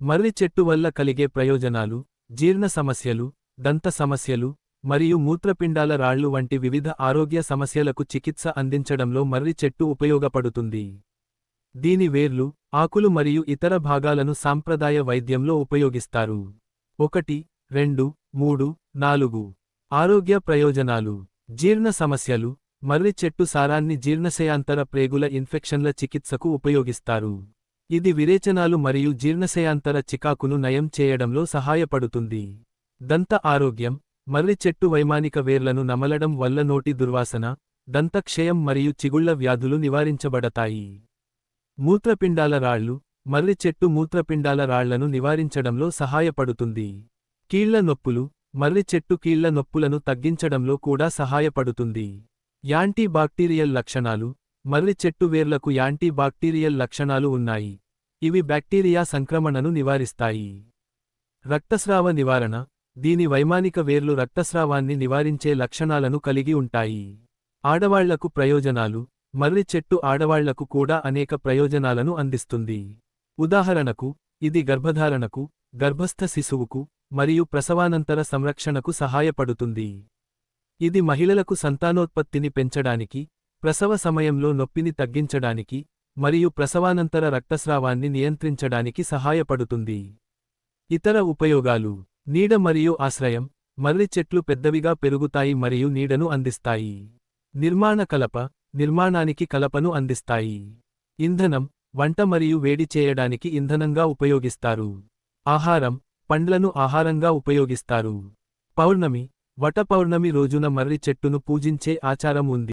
మర్రి చెట్టు వల్ల కలిగే ప్రయోజనాలు: జీర్ణ సమస్యలు, దంత సమస్యలు, మరియు మూత్రపిండాల రాళ్లు వంటి వివిధ ఆరోగ్య సమస్యలకు చికిత్స అందించడంలో మర్రి చెట్టు ఉపయోగపడుతుంది. దీని వేర్లు, ఆకులు మరియు ఇతర భాగాలను సాంప్రదాయ వైద్యంలో ఉపయోగిస్తారు. 1, 2, 3, 4 ఆరోగ్య ప్రయోజనాలు: జీర్ణ సమస్యలు: మర్రి చెట్టు సారాన్ని జీర్ణశయాంతర ప్రేగుల ఇన్ఫెక్షన్ల చికిత్సకు ఉపయోగిస్తారు. ఇది విరేచనాలు మరియు జీర్ణశయాంతర చికాకును నయం చేయడంలో సహాయపడుతుంది. దంత ఆరోగ్యం: మర్రి చెట్టు వైమానిక వేర్లను నమలడం వల్ల నోటి దుర్వాసన, దంత క్షయం మరియు చిగుళ్ల వ్యాధులు నివారించబడతాయి. మూత్రపిండాల రాళ్లు: మర్రి చెట్టు మూత్రపిండాల రాళ్లను నివారించడంలో సహాయపడుతుంది. కీళ్ల నొప్పులు: మర్రి చెట్టు కీళ్ల నొప్పులను తగ్గించడంలో కూడా సహాయపడుతుంది. యాంటీ బాక్టీరియల్ లక్షణాలు: మర్రి చెట్టు వేర్లకు యాంటీ బాక్టీరియల్ లక్షణాలు ఉన్నాయి. ఇవి బ్యాక్టీరియా సంక్రమణను నివారిస్తాయి. రక్తస్రావ నివారణ: దీని వైమానిక వేర్లు రక్తస్రావాన్ని నివారించే లక్షణాలను కలిగి ఉంటాయి. ఆడవాళ్లకు ప్రయోజనాలు: మర్రి చెట్టు ఆడవాళ్లకు కూడా అనేక ప్రయోజనాలను అందిస్తుంది. ఉదాహరణకు, ఇది గర్భధారణకు, గర్భస్థ శిశువుకు, మరియు ప్రసవానంతర సంరక్షణకు సహాయపడుతుంది. ఇది మహిళలకు సంతానోత్పత్తిని పెంచడానికి, ప్రసవ సమయంలో నొప్పిని తగ్గించడానికి, మరియు ప్రసవానంతర రక్తస్రావాన్ని నియంత్రించడానికి సహాయపడుతుంది. ఇతర ఉపయోగాలు: నీడ మరియు ఆశ్రయం: మర్రి చెట్లు పెద్దవిగా పెరుగుతాయి మరియు నీడను అందిస్తాయి. నిర్మాణ కలప: నిర్మాణానికి కలపను అందిస్తాయి. ఇంధనం: వంట మరియు వేడి చేయడానికి ఇంధనంగా ఉపయోగిస్తారు. ఆహారం: పండ్లను ఆహారంగా ఉపయోగిస్తారు. పౌర్ణమి: వట పౌర్ణమి రోజున మర్రి చెట్టును పూజించే ఆచారం ఉంది.